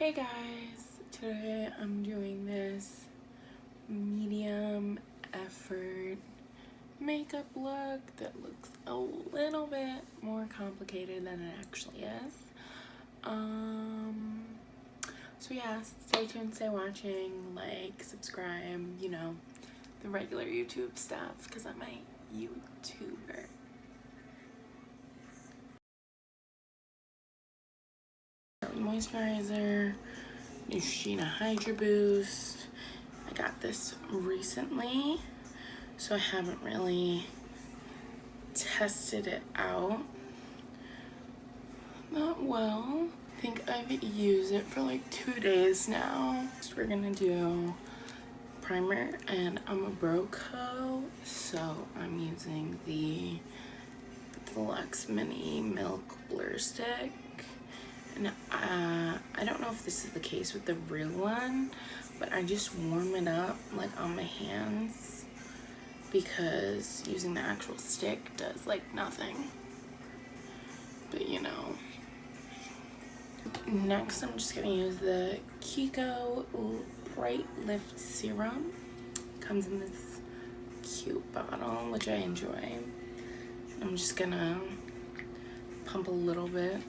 Hey guys, today I'm doing this medium effort makeup look that looks a little bit more complicated than it actually is. So yeah, stay tuned, stay watching, like, subscribe, you know, the regular YouTube stuff, because I'm a YouTuber. Moisturizer, Neutrogena Hydra Boost. I got this recently, so I haven't really tested it out that well. I think I've used it for like 2 days now. So we're gonna do primer, and I'm a brow coat, so I'm using the Deluxe Mini Milk Blur Stick. And I don't know if this is the case with the real one, but I just warm it up like on my hands because using the actual stick does like nothing. But you know. Next, I'm just gonna use the Kiko Bright Lift Serum. Comes in this cute bottle, which I enjoy. I'm just gonna pump a little bit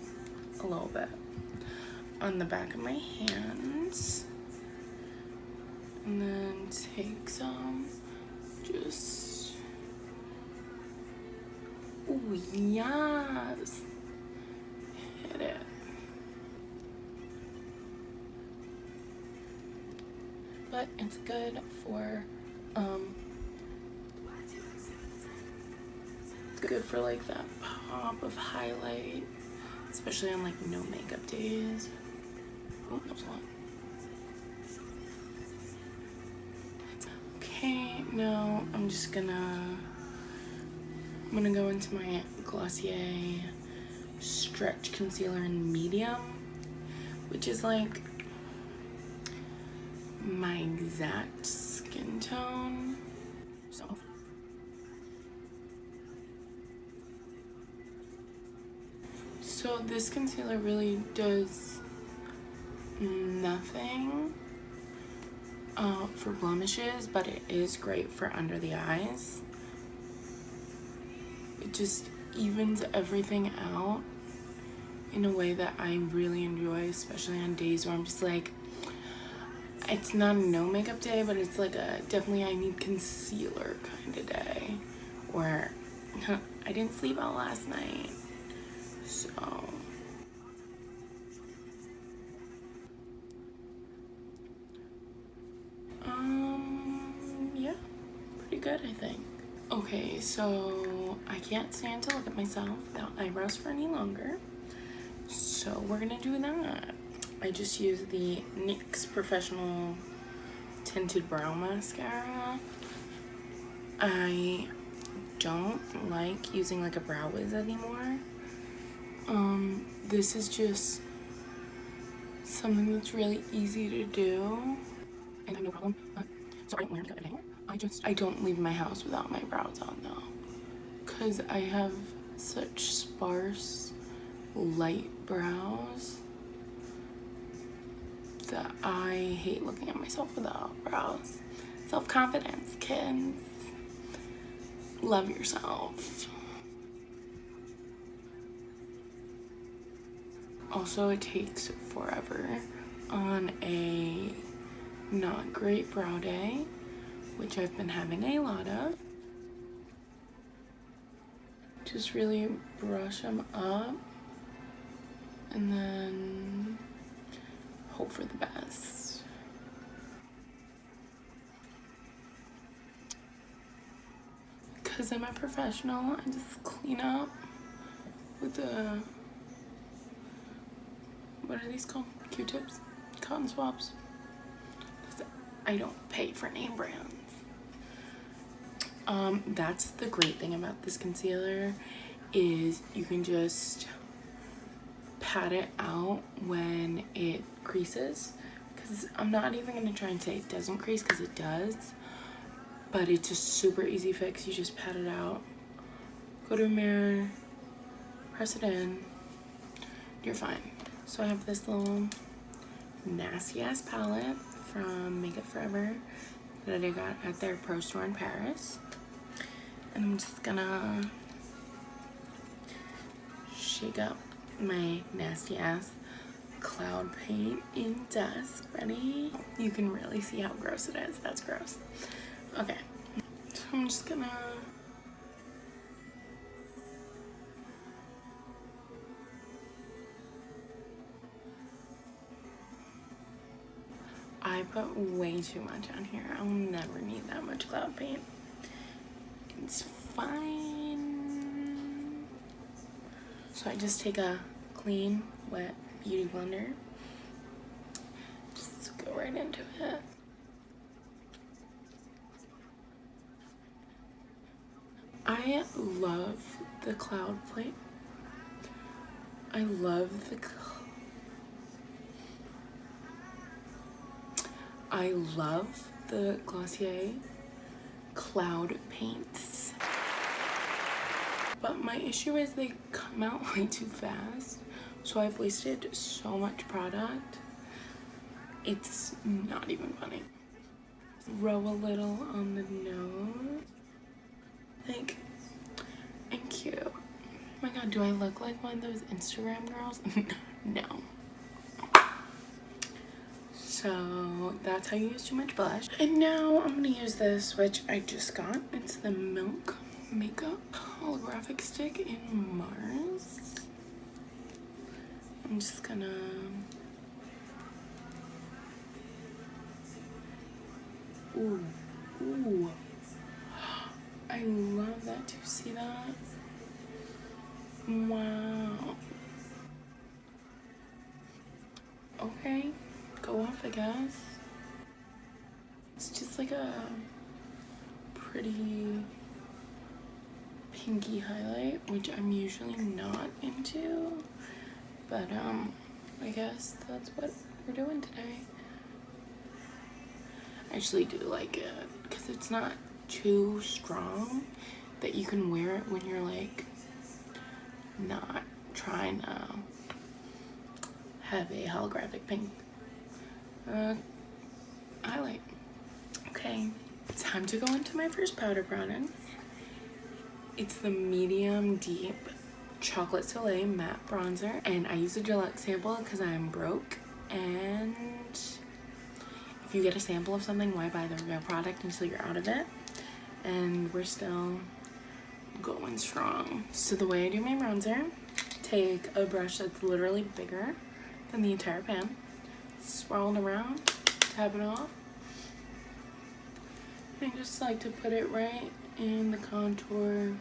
on the back of my hands, and then take some, just, ooh, yes, hit it. But it's good for like that pop of highlight, especially on like no makeup days. Oh, that was a lot. Okay, now I'm gonna go into my Glossier Stretch Concealer in medium, which is like my exact skin tone. So this concealer really does nothing for blemishes, but it is great for under the eyes. It just evens everything out in a way that I really enjoy, especially on days where I'm just like, it's not a no makeup day, but it's like a definitely I need concealer kind of day, where I didn't sleep out last night, so yeah, pretty good, I think. Okay, so I can't stand to look at myself without eyebrows for any longer, so we're gonna do that. I just use the NYX Professional Tinted Brow Mascara. I don't like using like a Brow Wiz anymore. This is just something that's really easy to do, and I have no problem. So I don't wear makeup anymore. I don't leave my house without my brows on though, because I have such sparse, light brows that I hate looking at myself without brows. Self-confidence, kids. Love yourself. Also, it takes forever on a not great brow day, which I've been having a lot of. Just really brush them up and then hope for the best. Because I'm a professional, I just clean up with the, what are these called? Q-tips? Cotton swabs? I don't pay for name brands. That's the great thing about this concealer, is you can just pat it out when it creases, because I'm not even going to try and say it doesn't crease, because it does, but it's a super easy fix. You just pat it out, go to a mirror, press it in, you're fine. So I have this little Nasty Ass palette from Makeup Forever that I got at their pro store in Paris. And I'm just gonna shake up my Nasty Ass cloud paint in Dusk. Ready? You can really see how gross it is. That's gross. Okay, so I'm just gonna I put way too much on here. I'll never need that much cloud paint. It's fine. So I just take a clean, wet beauty blender. Just go right into it. I love the cloud plate. I love the Glossier cloud paints. But my issue is they come out way too fast. So I've wasted so much product. It's not even funny. Row a little on the nose. Like, I'm cute. Oh my god, do I look like one of those Instagram girls? No. So that's how you use too much blush. And now I'm gonna use this, which I just got. It's the Milk Makeup Holographic Stick in Mars. I'm just gonna ooh. I love that. Do you see that? Wow. Okay, go off, I guess. It's just like a pretty pinky highlight, which I'm usually not into, but I guess that's what we're doing today. I actually do like it because it's not too strong, that you can wear it when you're like not trying to have a holographic pink highlight. Okay, it's time to go into my first powder product. It's the Medium Deep Chocolate Soleil Matte Bronzer, and I use a Gillette sample because I'm broke, and if you get a sample of something, why buy the real product until you're out of it? And we're still going strong. So the way I do my bronzer, take a brush that's literally bigger than the entire pan, swirl it around, tap it off, and just like to put it right in the contour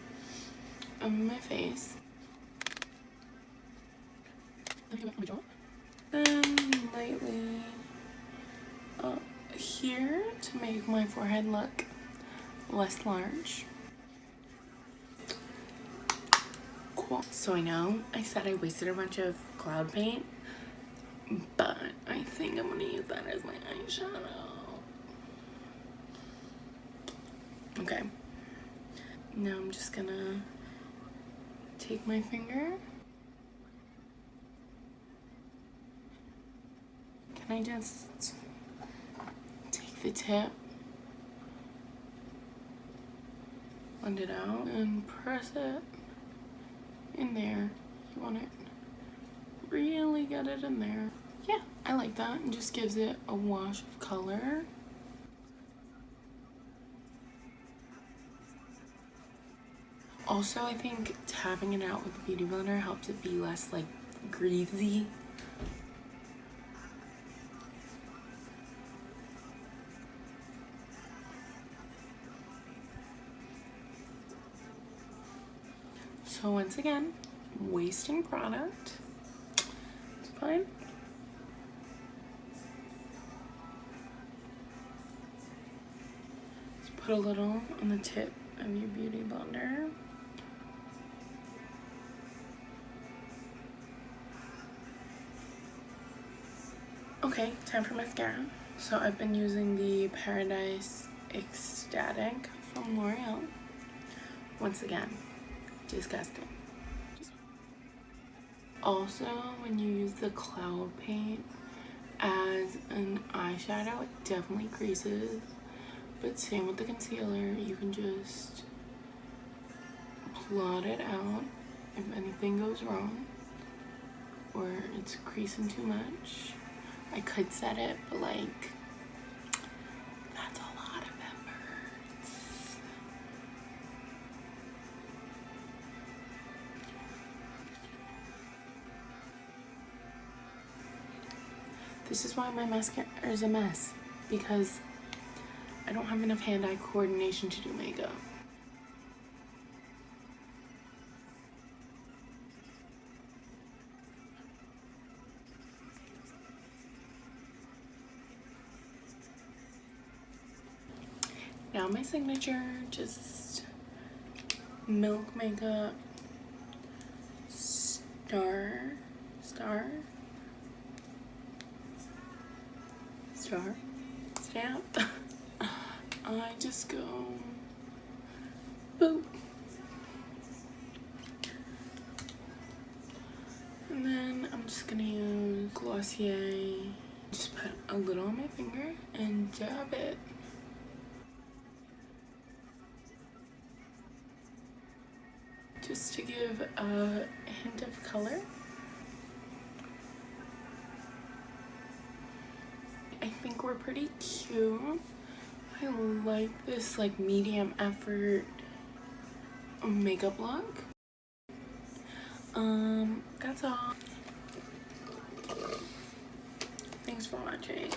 of my face. Then lightly up here to make my forehead look less large. Cool. So I know I said I wasted a bunch of cloud paint, but I think I'm gonna use that as my eyeshadow. Okay. Now I'm just gonna take my finger. Can I just take the tip, blend it out, and press it in there? You want it really get it in there. Yeah, I like that. It just gives it a wash of color. Also, I think tapping it out with the Beauty Blender helps it be less like greasy. So once again, wasting product. It's fine. Just put a little on the tip of your Beauty Blender. Okay, time for mascara. So I've been using the Paradise Ecstatic from L'Oreal. Once again, disgusting. Also, when you use the cloud paint as an eyeshadow, it definitely creases, but same with the concealer. You can just blot it out if anything goes wrong or it's creasing too much. I could set it, but like, that's a lot of efforts. This is why my mascara is a mess, because I don't have enough hand-eye coordination to do makeup. Now my signature, just Milk Makeup Star Stamp. I just go boop, and then I'm just gonna use Glossier. Just put a little on my finger and dab it. Just to give a hint of color. I think we're pretty cute. I like this like medium effort makeup look. That's all. Thanks for watching.